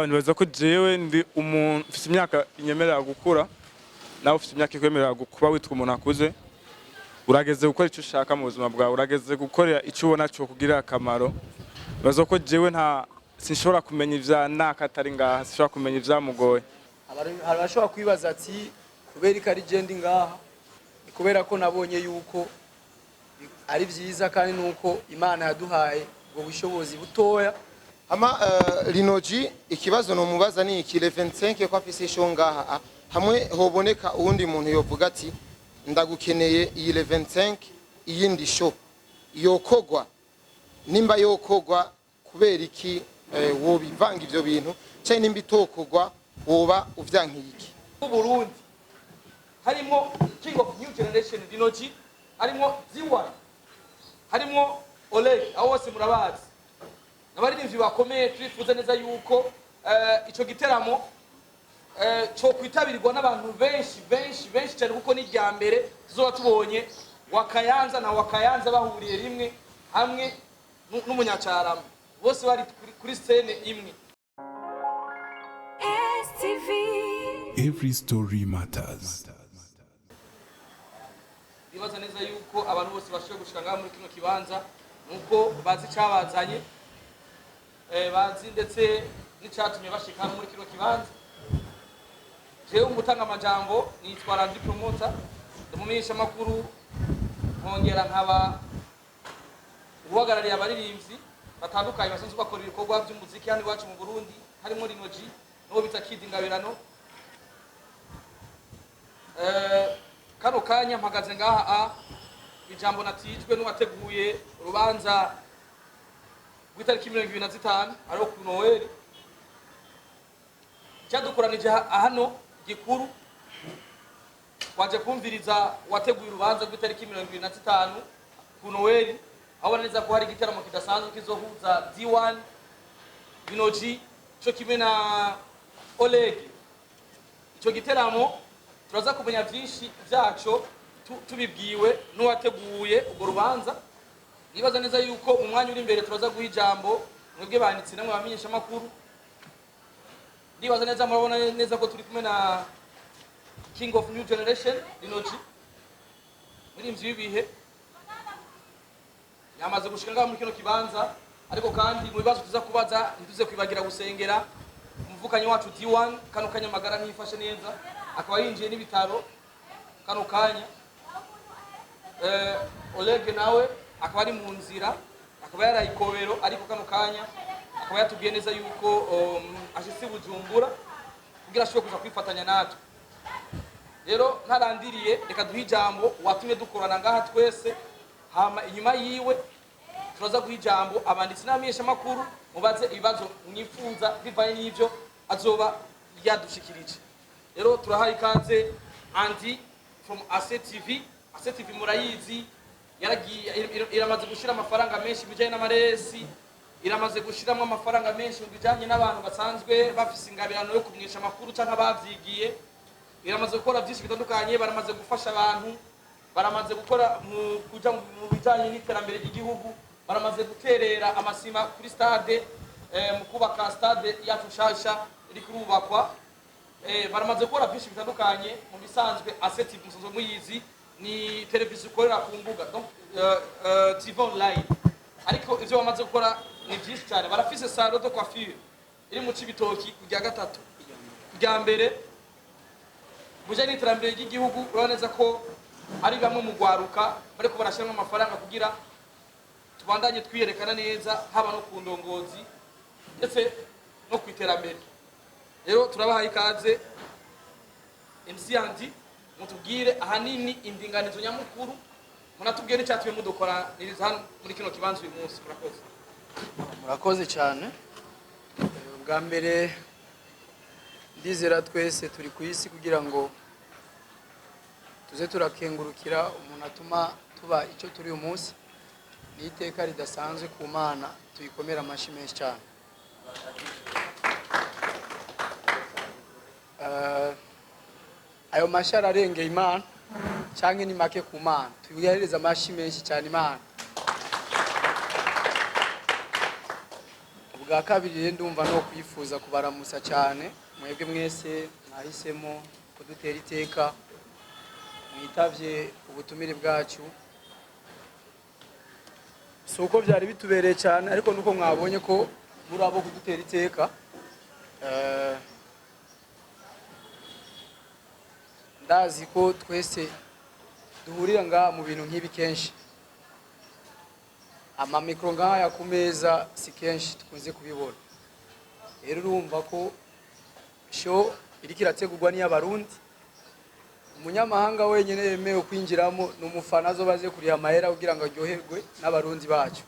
nibaza ko jewe ndi umuntu ufite imyaka inyemerera gukura nawe ufite imyaka ikwemerera kuba witwa umuntu akuze urageze gukora icyo ushaka mu buzima bwawe urageze gukora icyo ubona cyo kugira akamaro nibaza ko jewe sinshobora kumenya ivya nakatari ngaha sinshobora kumenya ivyamugoye abashobora kwibaza ati kubera ikari jendi ngaha kubera ko nabonye yuko ari vyiza kandi nuko Imana yaduhaye ubwo bushobozi butoya ama Linoji ikibazo no mubaza ni iki 25 kwa afise isho ngaha hamwe hoboneka uwundi muntu yovuga ati ndagukeneye iyi 25 iyindi show yokogwa nimba yokogwa kubera iki wobivanga ivyo bintu cyane nimba itokogwa woba uvyankiye iki mu Burundi harimo king of new generation Linoji harimo Ziwa harimo Olegue aho wose murabazi nabaririmbyi bakomeye twifuza neza yuko ico giteramo cyo kwitabirwa n'abantu benshi cyane kuko ni rya mbere tuzoba tubonye wakayanza na wakayanza bahuriye rimwe hamwe n'umunyacarama bose bari kuri scene imwe. Every story matters. Bibaza neza yuko abantu bose bashobora gushika ngaha muri kino kibanza nuko bazi cyabazanye bazi ndetse n'icyatumye bashika muri kino kibanza. Jewe umutanga amajambo nitwa Landry promoter ndamumenyesha makuru nkongera nkaba uhagarariye abaririmbyi batandukanye basanzwe bakora ibikorwa by'umuziki hano iwacu mu Burundi harimo Linoji no bita Kid Ingabirano. Kano kanya mpagaze ngaha ijambo natijwe n'uwateguye urubanza rw'itariki 25 ariho ku Noel cyadukoranije hano gikuru waje kumviriza wateguye urubanza rw'itariki 25 ku Noel aho neza ko hari igiteramo kidasanzwe kizohuza D1 Linoji cyo kimwe na Olegue. Ico giteramo turaza kumenya byinshi byaco tubibwiwe n'uwateguye ubwo rubanza. Nibaza neza yuko umwanya uri imbere turaza guha ijambo mwebwe banditsi namwe bamenyesha makuru. Nibaza neza murabona neza ko turi kumwe na king of new generation Linoji muri imvyi bihe yamaze gushika ngaho muri kino kibanza ariko kandi mu bibazo tuza kubaza ntiduze kwibagira gusengera umuvukanyi wacu D1 kano kanya magara ntifashe neza akaba yinjiye n'ibitaro kano kanya. Olegue nawe akaba ari mu nzira akaba yarayikobero ariko kano kanya akaba yatubwiye neza yuko ashitse Bujumbura kugira ashobore kuza kwifatanya natwe. Rero ntarandiriye reka duhe ijambo watumye dukorana ngaha twese hama inyuma yiwe turaza guha ijambo abanditsi n'abamenyesha makuru mubaze ibibazo mwifuza bivanye n'ivyo azoba yadushikirije. Rero turahaye ikaze Andy from ACTV murayizi yaragiye iramaze gushira amafaranga menshi bijanye n'amaresi iramaze gushiramo amafaranga menshi bijanye n'abantu basanzwe bafise ingabirano yo kumenyesha makuru canka bavyigiye iramaze gukora byinshi bitandukanye baramaze gufasha abantu baramaze gukora mu kuja mu bijanye n'iterambere ry'igihugu baramaze guterera amasima kuri stade mu kubaka stade yacu shasha iri kurubakwa baramaze gukora byinshi bitandukanye mu bisanzwe ACTV musanzwe muyizi ni televiziyo ikorera ku mbuga donc TV online ariko ivyo bamaze gukora ni byinshi cyane barafise salon de coiffure iri mu Cibitoki kujya gatatu kujya mbere buje n'iterambere ry'igihugu uraboneza ko ari bamwe mu gwaruka bariko barashiramo amafaranga kugira tubandanye twiyerekana neza haba no ku ndongozi ndetse no kwiterambere. Rero turabahaye ikaze MC Andy mutubwire ahanini indinganizo nyamukuru munatubwire n'icyatumye mudukora niriza hano muri kino kibanzo uyu munsi. Murakoze cyane. Bwa mbere ndizera twese turi ku isi kugira ngo tuze turakengurukira umuntu atuma tuba icyo turi uyu munsi n'iteka ridasanzwe ku Mana tuyikomera amashi menshi cyane. Ayo mashara arengeye Imana cyangwa ni make ku Mana tuyihereza amashi menshi cyane Imana. bwa kabiri ndumva no kwifuza kubaramusa cyane mwebwe mwese mwahisemo kudutera iteka mwitavye ubutumire bwacu suko byari bitubereye cyane ariko nuko mwabonye ko muri abo kudutera iteka ndazi ko twese duhurira ngaha mu bintu nk'ibi kenshi amamikro ngaya ku meza si kenshi tukunze kubibona rero urumva ko show iri kirategurwa n'Abarundi umunyamahanga wenyene yemewe kwinjiramo n'umufana azobaze kuriha amahera kugira ngo aryoherwe n'Abarundi bacu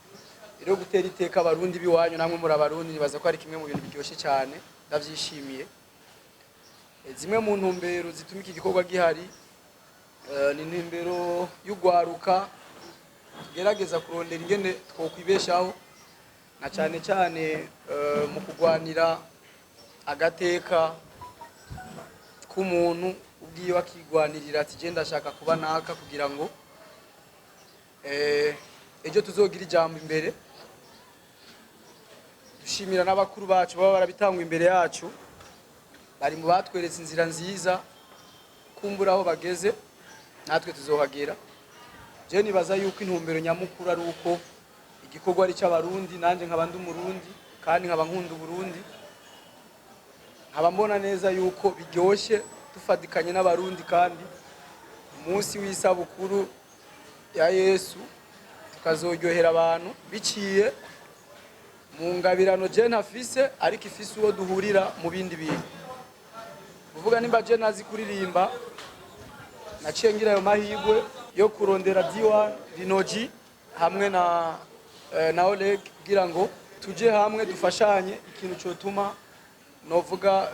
rero gutera iteka Abarundi biwanyu namwe muri Abarundi nibaza ko ari kimwe mu bintu biryoshye cyane ndavyishimiye zimwe mu ntumbero zituma iki gikorwa gihari ni ntumbero y'ugwaruka tugerageza kurondera ingene twokwibeshaho na cyane cyane mu kugwanira agateka k'umuntu ubwiye wakigwanirira ati je ndashaka kuba naka kugira ngo ejo tuzogira ijambo imbere dushimira n'abakuru bacu baba barabitangwa imbere yacu bari mu batweretse inzira nziza kumbura aho bageze natwe tuzohagera je nibaza yuko intumbero nyamukuru ari uko igikorwa ari cy'Abarundi nanje nkaba ndi umurundi kandi nkaba nkunda Burundi nkaba mbona neza yuko biryoshye tufatikanye n'Abarundi kandi umunsi w'isabukuru ya Yesu tukazoryohera abantu biciye mu ngabirano je ntafise ariko ifise uwo duhurira mu bindi bintu uvuga nimba je nazi kuririmba naciye ngira ayo mahirwe yo kurondera D1 Lino hamwe na Olegue kugira ngo tuje hamwe dufashanye ikintu cyotuma novuga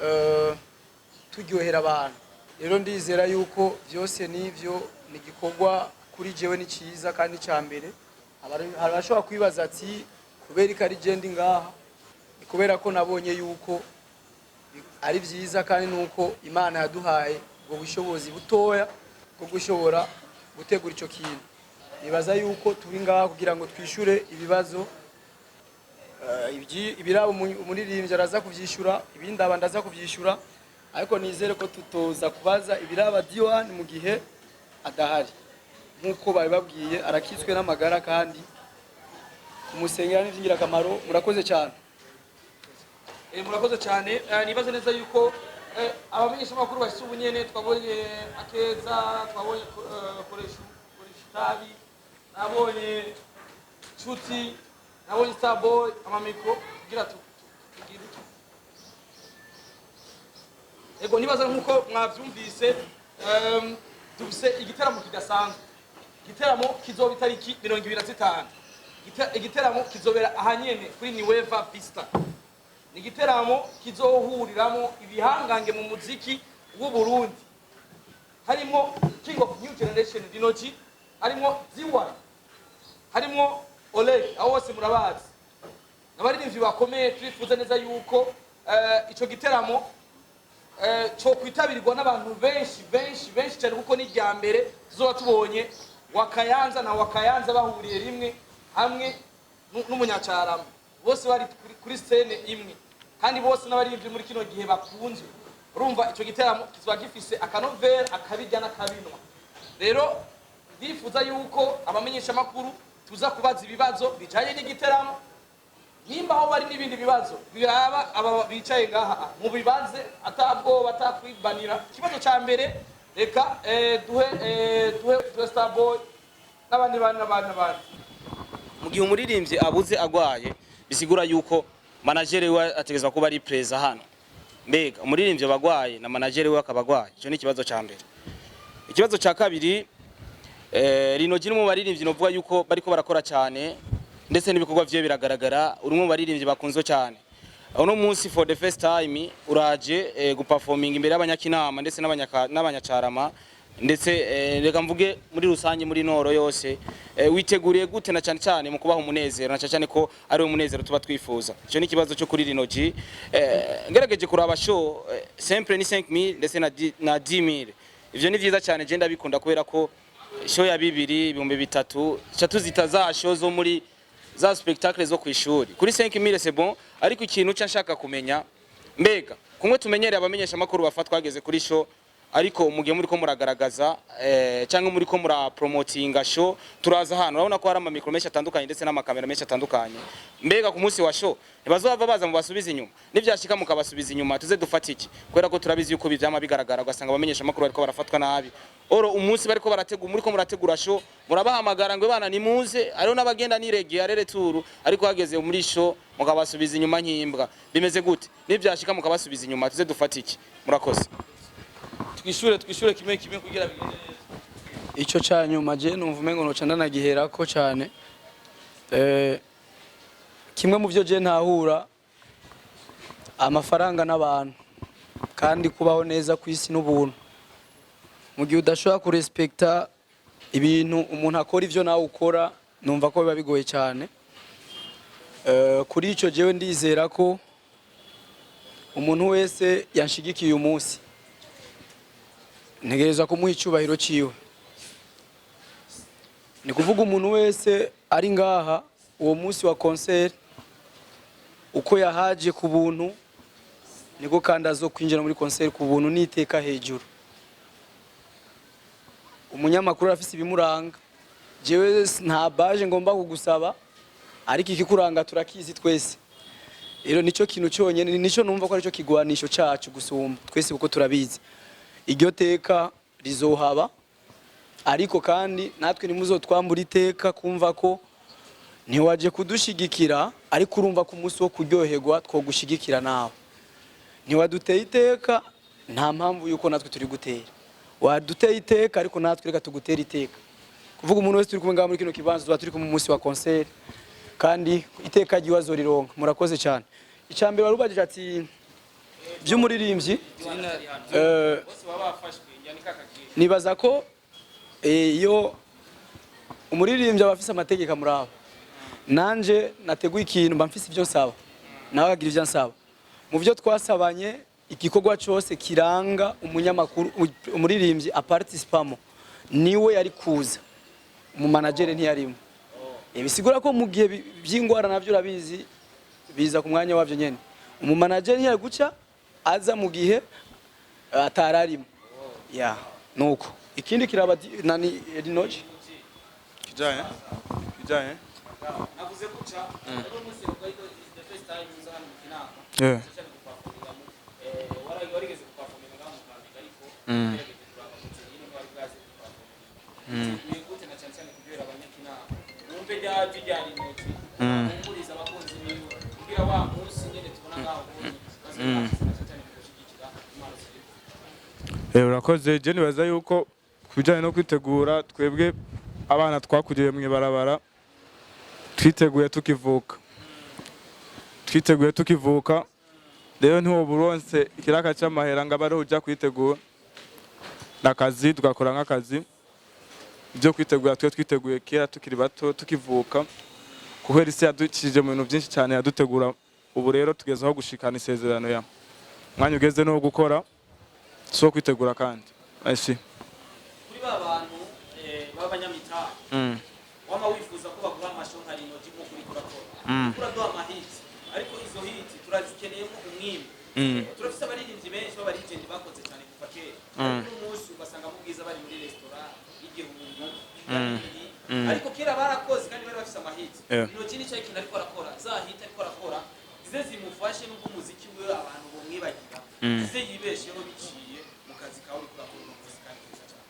turyohera abantu rero ndizera yuko byose nivyo ni gikorwa kuri jewe ni ciza kandi cyambere abashobora kwibaza ati kubera ikari je ndi ngaha kubera ko nabonye yuko ari byiza kandi nuko Imana yaduhaye ubwo bushobozi butoya bwo gushobora gutegura ico kintu nibaza yuko turi ngaha kugira ngo twishure ibibazo ibirabo umuririmbyi araza kuvyishura ibindi abandaza kuvyishura ariko nizere ko tutoza kubaza ibiraba D1 mu gihe adahari nkuko bari babwiye arakitswe n'amagara kandi kumusengera n'ivyigira kamaro murakoze cyane murakoze cyane nibaze neza yuko abamenyesha makuru bashitse ubunyene twabonye Akeza twabonye koresha tabi nabonye Chuti nabonye Starboy amamikro kugira tugire ego nibaza nkuko mwavyumvise dufise igiteramo kidasanzwe igiteramo kizoba itariki 25 igiteramo kizobera ahanyene kuri Niweva Vista ni igiteramo kizohuriramo ibihangange mu muziki w'u Burundi harimo King of New Generation Lino harimo D1 harimo Olegue aho bose murabazi n'abaririmbyi bakomeye turifuza neza yuko ico giteramo cyo kwitabirwa n'abantu benshi cyane kuko ni rya mbere tuzoba tubonye Wakayanza na Wakayanza bahuriye rimwe hamwe n'umunyacarama bose bari kuri scene imwe kandi bose n'abaririmbyi muri kino gihe bakunzwe urumva ico giteramo kizoba gifise akanovera akabijya n'akabinwa rero ndifuza yuko abamenyesha makuru tuza kubaza ibibazo bijanye n'igiteramo nimba aho bari n'ibindi bibazo biraba aba bicaye ngaha mu bibaze atabwo batakwibanira kibazo ca mbere reka duhe Starboy n'abandi mu gihe umuririmbyi abuze agwaye bisigura yuko manager we ategezwa kuba ari preza hano mbega umuririmbyi bagwaye na manager we akabagwaye ico ni kibazo ca mbere ikibazo ca kabiri Lino mu baririmbyi novuga yuko bariko barakora cyane ndetse n'ibikorwa vye biragaragara urumwe baririmbyi bakunzwe cyane uno munsi for the first time uraje guperforming imbere y'abanyakinama ndetse n'abanyacarama ndetse reka mvuge muri rusange muri noro yose witeguriye gute na cyane cyane mu kubaho umunezero na cyane ko ari umunezero tuba twifuza cyo ni kibazo cyo kuri Lino ngerageje kuraba show simple ni 5000 ndetse na 10000 ivyo ni vyiza cyane je ndabikunda kubera ko show ya 2,000 ibihumbi 3 cha tuzita za show zo muri za spectacle zo kwishuri kuri 5000 c'est bon ariko ikintu cyo nshaka kumenya mbega kumwe tumenyereye abamenyesha makuru bafatwa ageze kuri show ariko umugiye muri ko muragaragaza cyangwa muri ko mura promotinga show turaza hano urabona ko hari ama micro menshi atandukanye ndetse n'amakamera menshi atandukanye mbega ku munsi wa show ntibazova baza mu basubiza inyuma nivyashika mukabasubiza inyuma tuze dufata iki kwera ko turabizi yuko bivyama bigaragara ugasanga abamenyesha makuru bariko barafatwa nabi oro umunsi bariko barategura muri ko murategura show murabahamagara ngo bana nimuze ariho n'abagenda nirege arere turu ariko hageze muri show mukabasubiza inyuma nkimbwa bimeze gute nivyashika mukabasubiza inyuma tuze dufata iki murakoze twishure kimwe kugira bigende neza icyo cyanyuma je numva umengo no canda nagiherako cyane kimwe mu byo je ntahura amafaranga n'abantu kandi kubaho neza ku isi n'ubuntu mu gihe udashobora kurespekta ibintu umuntu akora ivyo nawe ukora numva ko biba bigoye cyane kuri icyo jewe ndizera ko umuntu wese yanshigikiye umunsi ntegereza kumuha icyubahiro ciwe ni kuvuga umuntu wese ari ngaha uwo munsi wa concert uko yahaje ku buntu niko kandi azo kwinjira muri concert ku buntu niteka hejuru umunyamakuru afise ibimuranga jewe nta baje ngomba kugusaba ariko ikikuranga turakizi twese rero nico kintu cyonyene nico numva ko arico kigwanisho cacu gusumba twese kuko turabizi iryo teka rizohaba ariko kandi natwe nimuzotwambura iteka kumva ko ntiwaje kudushigikira ariko urumva ko umunsi wo kuryoherwa two gushigikira nawe ntiwaduteye iteka nta mpamvu yuko natwe turi gutera waduteye iteka ariko natwe reka tugutera iteka kuvuga umuntu wese turi kumwe ngaha muri kino kibanza tuba turi ku munsi wa concert kandi iteka ry'iwazo rironka murakoze cyane icambere warubajije ati by'umuririmbyi nibaza ko iyo umuririmbyi aba afise amategeko amuraba nanje nateguye ikintu mba mfise ibyo nsaba nawe agira ibyo nsaba mu byo twasabanye igikorwa cyose kiranga umunyamakuru umuririmbyi aparticipamo niwe yari kuza mu manager ntiyarimo bisigura ko mu gihe by'ingwara navyo urabizi biza ku mwanya wavyo nyene umu manager ntiyari guca aza mu gihe atararimo ya nuko ikindi kiraba nani Linoji kijanye navuze guca rero umunsi wa the first time uza hano mu kinama warigeze kuperforminga ngaho mu Kamenge ariko yarageze kuraba mu Lino bari bwaze kuperforminga gute na cyane cyane kubera abanyakinama numve ryaje rya Linoji umuriza abakunzi biwe kugira wa munsi nyene tubona ngaho urakoze je nibaza yuko kubijanye no kwitegura twebwe abana twakuriye mu ibarabara twiteguye tukivuka rero ntiwo buronse ikiraka cy'amahera ngo abari ujya kwitegura nakazi tugakora nk'akazi byo kwitegura twiteguye kera tukiri bato tukivuka kuhera isi yadukije mu bintu byinshi cyane yadutegura ubu rero tugeze aho gushikana isezerano ya mwanya ugeze no gukora so kwitegura kandi ashi kuri babantu b'abanyamitahe wama wifuza ko bagura amasho nka Linoji nko kuri kurakora kuraduha amahiti ariko izo hiti turazikeneyemo umwimbi turafise abaririmbyi benshi b'abarigenti bakoze cyane kuva kera ariko umunsi ugasanga mu bwiza bari muri restaurant y'igihumbi ariko kera barakoze kandi bari bafise amahiti Linoji ni cyo ikintu ariko arakora za hiti ariko arakora zize zimufashe n'ubwo umuziki we abantu bomwibagira zize yibesheho biciye mu kazi kawe uri kurakora umukozi kandi kwiza cyane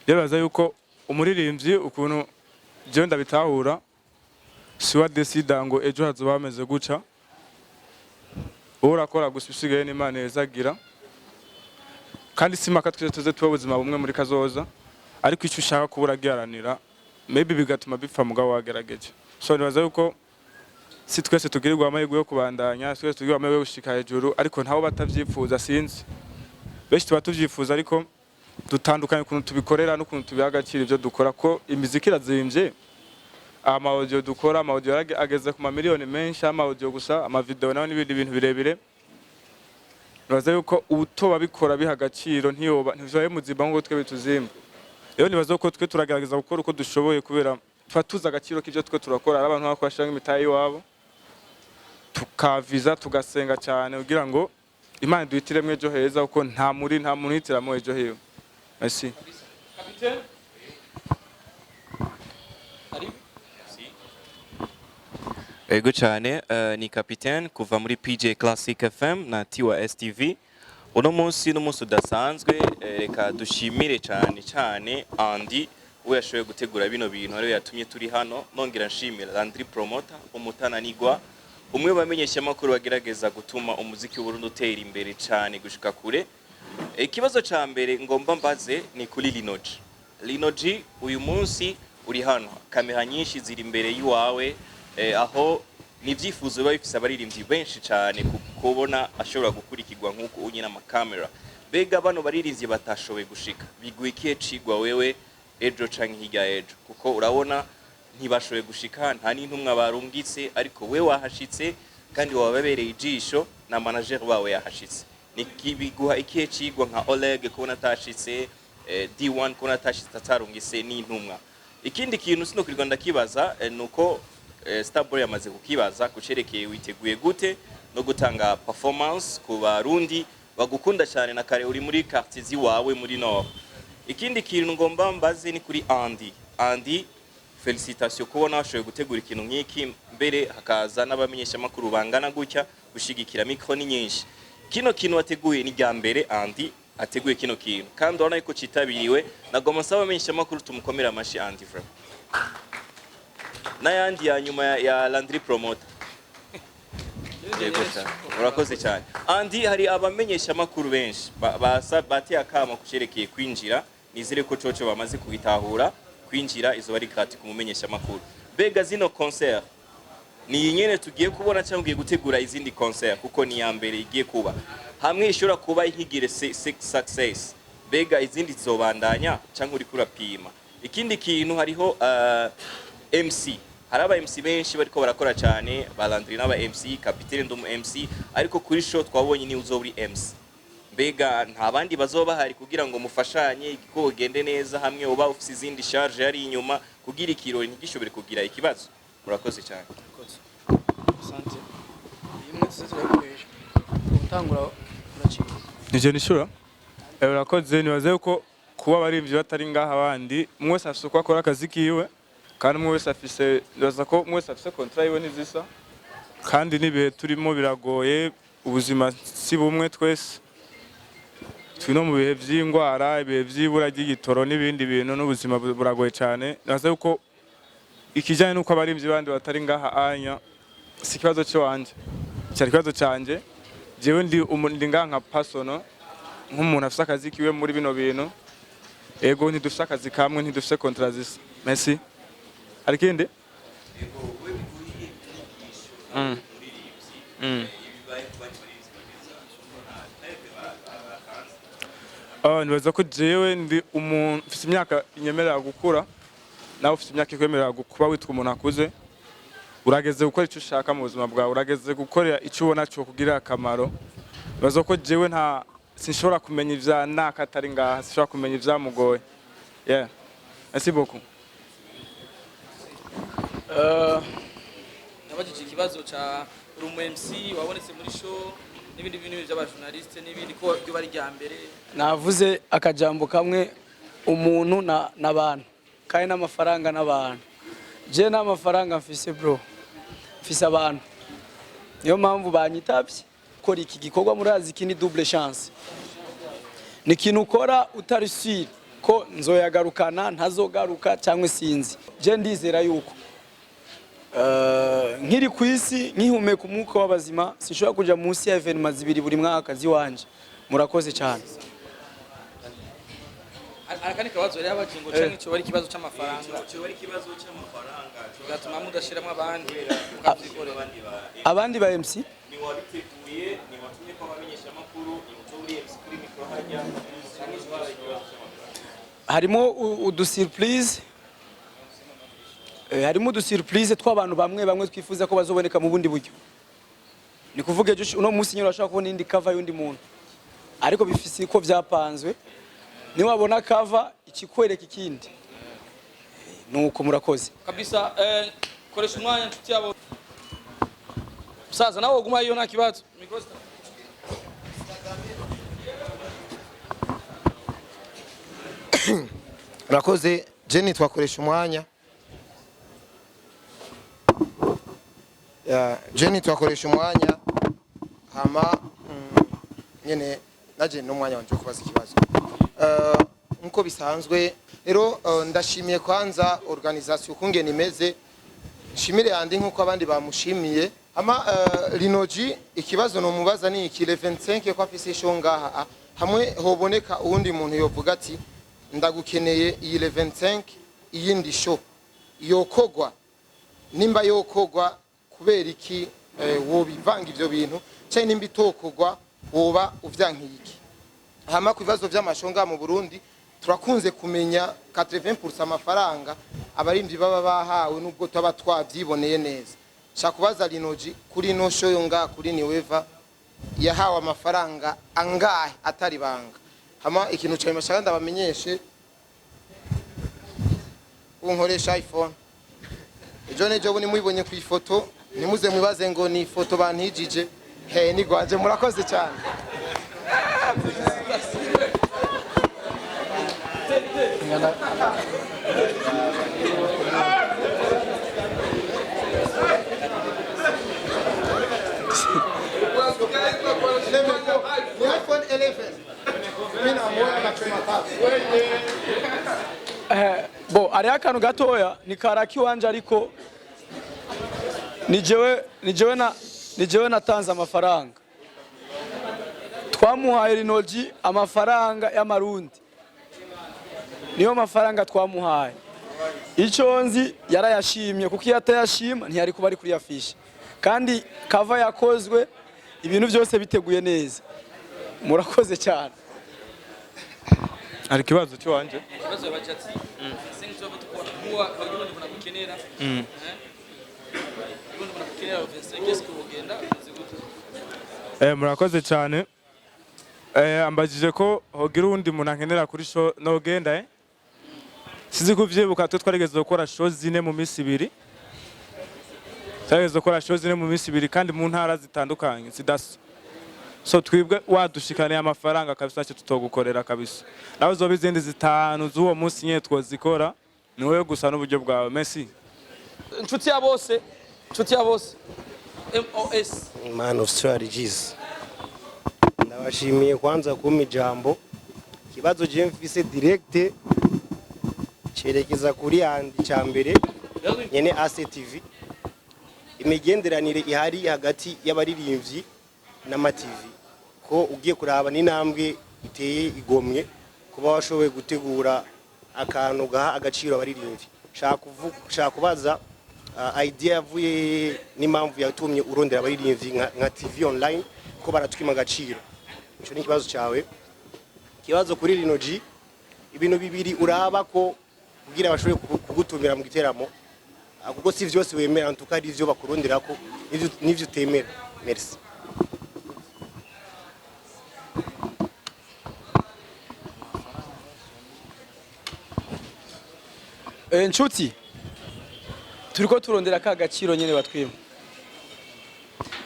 yebaza yuko umuririmbyi ukuntu je ndabitahura siwa decida ngo ejo hazoba bameze guca urakora gusa usigaye n'Imana yezagira kandi simaka twese tuze tuba ubuzima bumwe muri kazoza ariko icyo ushaka kubura giharanira maybe bigatuma bipfa mugabo wagerageje so nibaza yuko si twese tugirirwa amahirwe yo kubandanya twese tugirirwa amahirwe yo gushika hejuru ariko ntaho batavyifuza sinzi benshi tuba tuvyifuza ariko dutandukanye ukuntu tubikorera n'ukuntu tubihagacira ibyo dukora ko imiziki irazimvye ama audio dukora ama audio ageze ku mamiliyoni menshi ama audio gusa ama video naho n'ibindi bintu birebire nibaza yuko ubutoba bikora bihagaciro ntiyoba ntizaye muzimba ngo twe bituzimba rero nibaza ko twe turagerageza gukora uko dushoboye kubera tuza agaciro k'ibyo twe turakora ari abantu bakoresha imitayi iwabo tukaviza tugasenga cyane kugira ngo Imana duhitiremo ejo heza kuko nta muntu hitiramo ejo hiwe. Merci. Capitaine. Ego cyane ni Capitaine kuva muri PJ Classic FM na Tiwa STV. Uno munsi n'umunsi udasanzwe reka dushimire cyane Andy we yashoboye gutegura bino bintu ariyo yatumye turi hano. Nongera nshimira Landry promoter umutananigwa umwe bamenyesha makuru bagerageza gutuma umuziki w'Uburundi utera imbere cyane gushika kure. Ikibazo ca mbere ngomba mbaze ni kuri Lino G uyu munsi uri hano kamera nyinshi ziri imbere yiwawe aho nivyifuzo biba bifise abaririmbyi benshi cyane kubona ashobora gukurikirwa nkuko unyina amakamera. Bega bano baririmbyi batashoboye gushika biguye ikihe cigwa wewe ejo canke hirya ejo kuko urabona ntibashoboye gushika nta n'intumwa barungitse ariko we wahashitse kandi wababereye ijisho na manager wawe yahashitse. Nikibiguha ikihe cigwa nka Olegue kubona atashitse D1 kubona atashitse atarungise n'intumwa. Ikindi kintu sino kuri Rwanda kibaza nuko Starboy yamaze kukibaza kucerekeye witeguye gute no gutanga performance ku barundi bagukunda cyane na kare uri muri quartier ziwawe muri Nord. Ikindi kintu ngomba mbaze ni kuri Andy félicitations kubona washoboye gutegura ikintu nk'iki mbere hakaza n'abamenyesha makuru bangana gutya gushigikira micro ni nyinshi. Kino kintu wateguye ni rya mbere Andy ateguye kino kintu kandi urabona yuko citabiriwe nagoma nsaba abamenyesha makuru tumukomera amashi Andy frère. Nayandi ya nyuma ya Landry promoter. Yego cyane. Urakoze cyane. Andy hari abamenyesha makuru benshi bateye akama kucerekeye kwinjira nizere ko coco bamaze kubitahura kwinjira izo bari kati kumumenyesha makuru. Bega zino concert ni nyene tugiye kubona cyangwa ugiye gutegura izindi concert kuko ni ya mbere igiye kuba. Hamwe ishobora kuba ihigire success. Bega izindi zobandanya cyangwa uri kurapima. Ikindi kintu hariho MC haraba MC benshi bariko barakora cyane Landry n'aba MC Capitaine ndumu MC ariko kuri show twabonye ni uzoburi MC. Bega nta bandi bazoba hari kugira ngo mufashanye igiko gende neza hamwe uba ufise izindi charge yari inyuma kugira ikirori ntigishobore kugira ikibazo. Murakoze cyane. Asante. Imwe tuzirakoresha. Utangura uracika. Nije nishura. Urakoze nibaze uko kuba abaririmbyi batari ngaha abandi mwese afise uko akora akazi kiwe kandi mwese afise ndaza ko mwese afise contrat yiwe nizisa kandi nibihe turimo biragoye ubuzima si bumwe twese twino mu bihe vy'ingwara ibihe vy'ibura ry'igitoro n'ibindi bintu n'ubuzima buragoye cyane. Ndaza uko ikijanye nuko abaririmbyi bandi batari ngaha anya si kibazo cyo wanje cyari kibazo canje jewe ndi ngaha nka personal nk'umuntu afise akazi kiwe muri bino bintu. Ego ntidufise akazi kamwe ntidufise contrat zisa. Merci. Arikinde? Nibaza ko jewe ndi umuntu ufise imyaka inyemerera gukura nawe ufise imyaka ikwemerera kuba witwa umuntu akuze urageze gukora icyo ushaka mu buzima bwawe urageze gukorera icyo ubona cyo kugira akamaro. Nibaza ko jewe nta sinshobora kumenya ivya naka atari ngaha sinshobora kumenya ivyamugoye. Merci beaucoup. Nabajije ikibazo ca Rumu MC wabonetse muri show n'ibindi bintu by'abajournaliste n'ibindi ko byo bari rya mbere. Navuze akajambo kamwe umuntu n'abantu kandi n'amafaranga n'abantu. Je n'amafaranga mfise bro. Mfise abantu. Niyo mpamvu banyitabye kora iki gikorwa murazi iki ni double chance. Ni kintu ukora utari sûr ko nzoyagarukana ntazogaruka cyangwa sinzi. Je ndizera yuko nkiri kwisi nkihumeka umwuka w'abazima sinshobora kuja munsi ya evenement zibiri buri mwaka ziwanje. Murakoze cyane. Akani kabazo rero abakingo canke cyo bari kibazo cy'amafaranga. Cyo bari kibazo cy'amafaranga. Gatuma mudashiramo abandi ukabikora abandi ba MC ni wabiteguye ni watumye ko abamenyesha makuru ni uturi MC kuri micro hajya cyane zibara ikibazo cy'amafaranga. Harimo udu surprise harimo udu surprise tw'abantu bamwe twifuza ko bazoboneka mu bundi buryo. Ni kuvuga ejo uno munsi nyine urashaka kubona indi cover y'undi muntu ariko bifise ko vyapanzwe ni wabona cover ikikwereka ikindi nuko murakoze kabisa. Koresha umwanya nshuti yabo. Musaza nawe uguma iyo nta kibazo. Murakoze. Jenny twakoresha umwanya. Jenny twakoresha umwanya hama nyene naje no mwanya wanje kubaza ikibazo. Nkuko bisanzwe rero ndashimiye kwanza organisation kungene imeze. Shimire yandi nkuko abandi bamushimiye. Hama Linoji ikibazo no mubaza ni iki 25 kwa afise show ngaha hamwe hoboneka uwundi muntu yovuga ati ndagukeneye iyi 25 iyindi show yokogwa nimba yokogwa kubera iki wobivanga ivyo bintu cyane nimba itokogwa woba uvyankiye iki. Hama ku bibazo vy'amashonga mu Burundi turakunze kumenya 80% amafaranga abarimvyi baba bahawe nubwo tuba twavyiboneye neza. Shaka kubaza Linoji kuri no show yonga kuri niweva yahawe amafaranga angahe atari banga. Hama ikintu cyane mashaka ndabamenyeshe unkoresha iPhone. Ejo nejo buni mwibonye ku ifoto nimuze mwibaze ngo ni ifoto bantijije. Ni gwaje murakoze cyane. iPhone 11. Mina moya na bo ari akantu gatoya ni karaki wanje ariko nijewe natanze amafaranga. Twamuhaye Linoji amafaranga y'amarundi. Niyo mafaranga twamuhaye. Ico nzi yarayashimye kuko yatayashima ntiyari kuba ari kuri afishe. Kandi kava yakozwe ibintu byose biteguye neza. Murakoze cyane. Ari kibazo cyo wanje. Kibazo yabachatsi. Sengi tuba tukora huwa kagirundi kuna kukenera. Kirundi kuna kukenera ofense kugenda zigutu. Murakoze cyane. Ambajije ko hogira undi muntu ankenera kuri show no genda sizi kuvyibuka twe twarigeze gukora show zine mu minsi ibiri. Twarigeze gukora show zine mu minsi ibiri kandi mu ntara zitandukanye sidasa. So twibwe wadushikaniye amafaranga kabisa cyo tutogukorera kabisa. Nawe zo bizindi zitanu z'uwo munsi nye twozikora niwe gusa n'uburyo bwawe. Merci. Inshuti ya bose. MOS Man of Strategies. Ndabashimiye kwanza kumpa ijambo. Kibazo je mfise direct cerekeza kuri andi cyambere nyene ACTV. Imigenderanire ihari hagati y'abaririmbyi n'ama-TV ko ugiye kuraba n'intambwe iteye igomwe kuba washoboye gutegura akantu gaha agaciro abaririmbyi. Shaka kubaza idea yavuye n'impamvu yatumye urondera abaririmbyi nka TV online ko baratwima agaciro. Ico ni kibazo cyawe. Kibazo kuri Linoji ibintu bibiri uraba ko kugira abashoboye kugutumira mu giteramo kuko si vyose wemera ntukari ivyo bakurondera ko nivyo utemera. Merci. Nshuti turiko turondera ka gaciro nyene batwima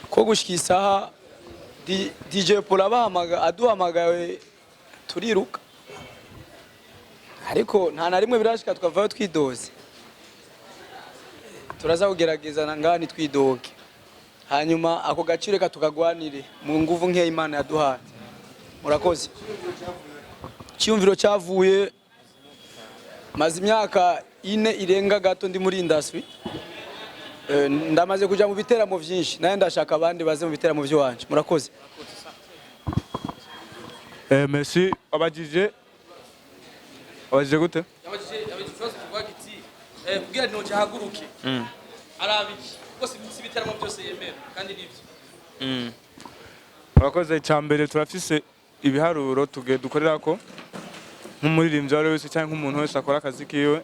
ko gushika isaha DJ Paul aduhamagaye turiruka ariko nta na rimwe birashika twavayo twidoze. Turaza kugerageza ngani twidoge hanyuma ako gaciro ka tukagwanire mu nguvu nke Imana yaduhaye. Murakoze. Cyumviro cyavuye maze imyaka 4 irenga gato ndi muri industry. Ndamaze kuja mu biteramo byinshi naye ndashaka abandi baze mu biteramo byo wanje. Murakoze. Merci. Abajije gute? Abajije ikibazo tuvuga kiti kugira ngo cyahaguruke. Arabiki bose ibiteramo byose yemera kandi nivyo. Murakoze cyambere turafise ibiharuro dukorera ko nk'umuririmbyi wari wese cyangwa umuntu wese akora akazi kiwe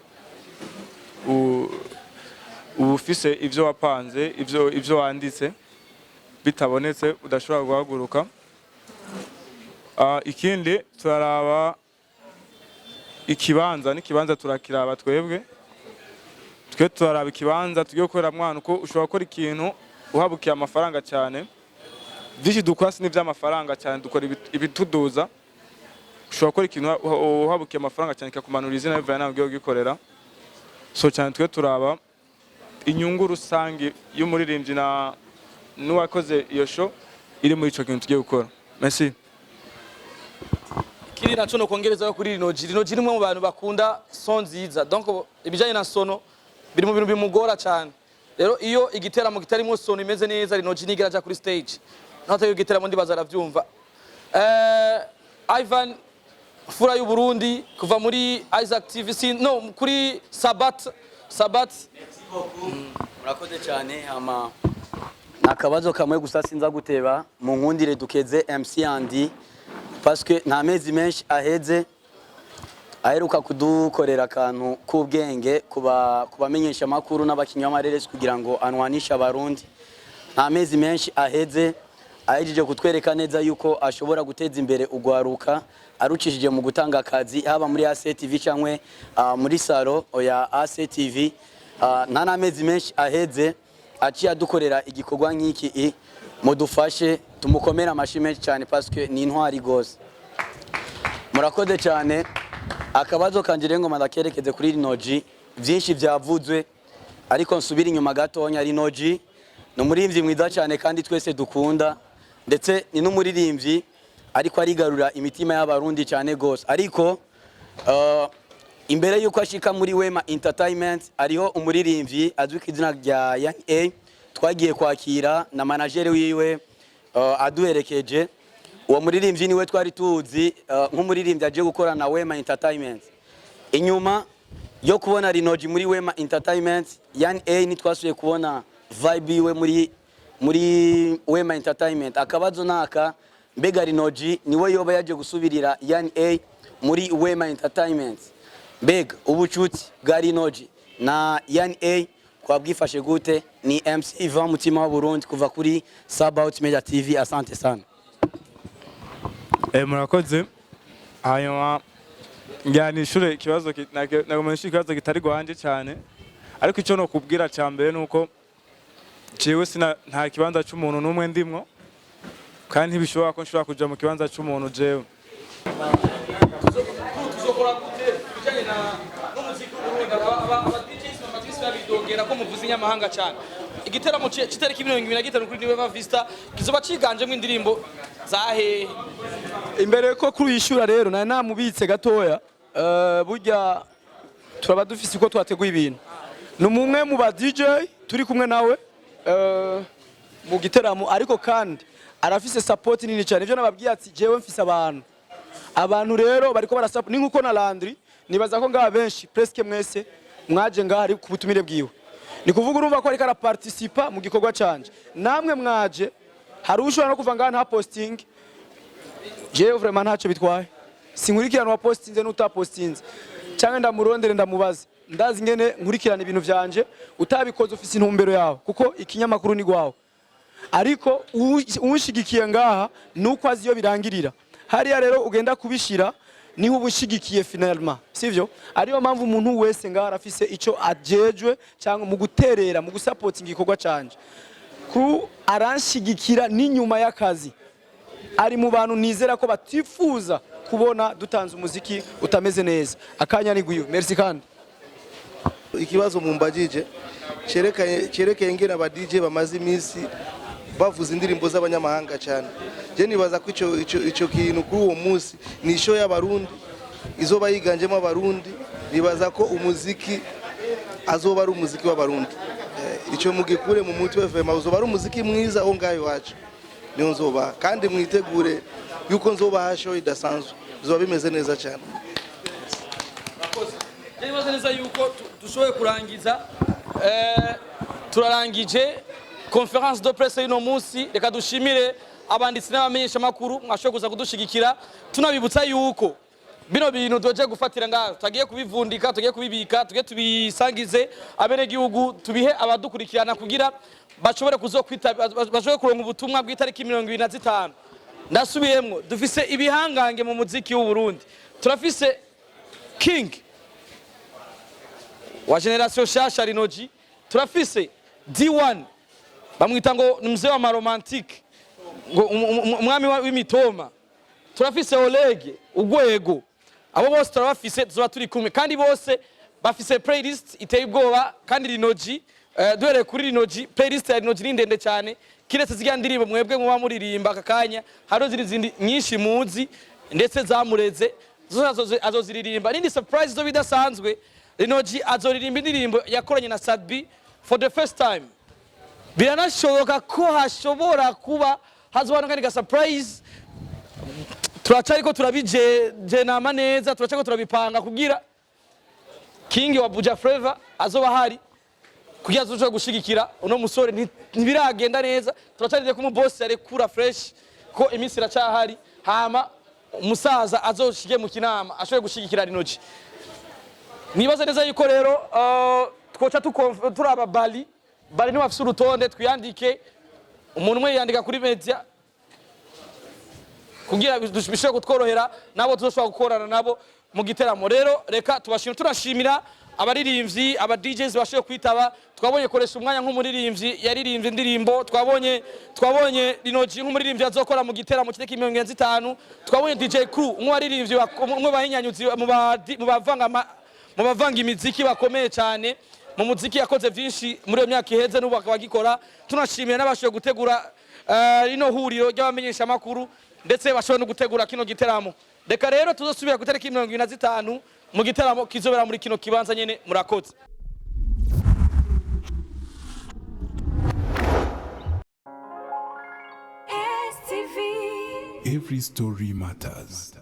ufise ivyo wapanze ivyo wanditse bitabonetse udashobora guhaguruka. Ikindi turaraba ikibanza turakiraba twebwe twe turaraba ikibanza tugiye gukorera mwana uko ushobora gukora ikintu uhabukiye amafaranga cyane byinshi dukora si n'iby'amafaranga cyane dukora ibituduza ushobora gukora ikintu uhabukiye amafaranga cyane kikakumanura izina bivaye nawe ugiye kugikorera so cyane twe turaba inyungu rusange y'umuririmbyi na n'uwakoze iyo show iri muri ico kintu tugiye gukora. Merci. Kiri naco no kongerezaho kuri Lino G ni umwe mu bantu bakunda son nziza donc ibijanye na sono biri mu bintu bimugora cyane rero iyo igiteramo kitarimo sono imeze neza Lino G nigera aja kuri stage natayo igiteramo ndibaza aravyumva Ivan fura y'u Burundi kuva muri Isaac TV no kuri Sabat murakoze cyane ama nakabazo kamwe gusa sinza guteba mu nkundire dukeze MC Andy parce que nta mezi menshi aheze aheruka kudukorera akantu k'ubwenge kubamenyesha makuru n'abakinnyi b'amareresi kugira ngo anwanisha abarundi nta mezi menshi aheze ahejeje kutwereka neza yuko ashobora guteza imbere ugwaruka arucishije mu gutanga akazi haba muri ACTV cyangwa muri salo ya ACTV nta n'amezi menshi aheze aciye adukorera igikorwa nk'iki mudufashe tumukomera amashi menshi cyane parce que ni intwari gose murakoze cyane akabazo kanje rengo madakerekeze kuri Lino G byinshi byavuzwe ariko nsubira inyuma gatonya Lino G no muririmbyi mwiza cyane kandi twese dukunda ndetse ni n'umuririmbyi ariko arigarura imitima y'abarundi cyane gose ariko imbere yuko ashika muri Wema Entertainment ariho umuririmbyi azwi kizina rya Young A twagiye kwakira na manager wiwe aduherekeje uwo muririmbyi niwe twari tuzi nk'umuririmbyi aje gukora na Wema Entertainment inyuma yo kubona Lino G muri Wema Entertainment Young A ni twasuye kubona vibe iwe muri Wema Entertainment akabazo naka mbega Lino G niwe yoba yaje gusubirira Young A muri Wema Entertainment mbega ubucuti bwa Lino G na Young A kwabwifashe gute ni MC Ivan mutima wa Burundi kuva kuri Sabaut Media TV asante sana murakoze hanyuma njyana ishure ikibazo nagomenyesha ikibazo kitari gwanje cyane ariko icyo no kubwira cyambere nuko jewe nta kibanza cy'umuntu numwe ndimwo kandi ntibishobora ko nshobora kuja mu kibanza cy'umuntu jewe tuzokora gute bijanye na n'umuziki w'Uburundi aba DJs n'amatisi babidogera ko muvuze inyamahanga cyane igiteramo kitariki 25 kuri Niwe Vista kizoba ciganjemo indirimbo zahe imbere ko kuri yishura rero na namubitse gatoya burya turaba dufise uko twateguye ibintu numumwe mu ba DJ turi kumwe nawe mu giteramo ariko kandi arafise support nini cyane ivyo nababwiye ati jewe mfise abantu rero bariko barasupport ni nkuko na Landry nibaza ko ngaha benshi presque mwese mwaje ngaha ari ku butumire bwiwe ni kuvuga urumva ko ariko ara participa mu gikorwa canje namwe mwaje hari ushobora no kuva ngaha nta posting jewe vraiment ntaco bitwaye sinkurikirana wa postinze n'utapostinze cyangwa ndamurondere ndamubaza ndazi ngene nkurikirana ibintu vyanje utabikoze ufise intumbero yawe kuko ikinyamakuru ni gwawe ariko unshigikiye ngaha nuko aziyo birangirira hariya rero ugenda kubishira niho ubushigikiye finalement sivyo ariyo mpamvu umuntu wese ngaha arafise ico ajejwe cyangwa mu guterera mu gusupporting igikorwa canje ku aranshigikira n'inyuma y'akazi ari mu bantu nizera ko batifuza kubona dutanze umuziki utameze neza akanya ni guyo merci kandi ikibazo mumbajije cerekeye ngena aba DJ bamaze iminsi bavuza indirimbo z'abanyamahanga cyane je nibaza ko ico kintu kuri uwo munsi ni show y'abarundi izoba yiganjemo abarundi nibaza ko umuziki azoba ari umuziki w'abarundi ico mugikure mu mutwe FM uzoba ari umuziki mwiza aho ngayo wacu niyo nzoba kandi mwitegure yuko nzoba show idasanzwe zoba bimeze neza cyane nibaza neza yuko dushoboye kurangiza turarangije conference de presse y'ino munsi reka dushimire abanditsi n'abamenyesha makuru mwashoboye kuza kudushigikira tunabibutsa yuko bino bintu doje gufatira ngaho tagiye kubivundika tugiye kubibika tugiye tubisangize abene gihugu tubihe abadukurikirana kugira bashobore kuzokwita bashobore kuronka ubutumwa bw'itariki 25 ndasubiyemwo dufise ibihangange mu muziki w'u Burundi turafise King wa generation shasha Linoji, turafise D1 bamwita ngo ni mzee wa maromantique ngo umwami w'imitoma, turafise Olegue Urwego, abo bose turabafise tuzoba turi kumwe kandi bose bafise playlist iteye ubwoba kandi Linoji duhere kuri Linoji playlist ya Linoji ni ndende cyane kiretse zirya ndirimbo mwebwe muba muririmba akakanya haro zindi nyinshi muzi ndetse zamureze azoziririmba nindi surprise zo bidasanzwe. Linoji azoririmba indirimbo yakoranye na Sadbi for the first time. Biranashoboka ko hashobora kuba hazoba n'akandi surprise turacariko turabije nama neza turacariko turabipanga kugira King wa Buja Flavor azoba hari kugira azoje gushigikira uno musore ntibiragenda neza turacarije ko mu boss yarekura fresh ko iminsi iracahari hama umusaza azoshige mu kinama ashoboye gushigikira Linoji. Nibaza neza yuko rero twoca turaba Bali ni wafise urutonde twiyandike umuntu umwe yandika kuri media kugira bishobora kutworohera nabo tuzoshobora gukorana nabo mu giteramo. Rero reka turashimira abaririmbyi aba DJs bashoboye kwitaba. Twabonye koresha umwanya nk'umuririmbyi yaririmbye indirimbo, twabonye Linoji nk'umuririmbyi azokora mu giteramo kiteki 25. Twabonye DJ Crew nk'uwaririmbyi umwe bahinyanyuzi mu bavanga imiziki bakomeye cyane mu muziki yakoze byinshi muri iyo myaka iheze n'ubu akabagikora. Tunashimiye n'abashoboye gutegura rino huriro ry'abamenyesha makuru ndetse bashoboye no gutegura kino giteramo. Reka rero tuzosubira gutereka 25 mu giteramo kizobera muri kino kibanza nyene. Murakoze. Every story matters.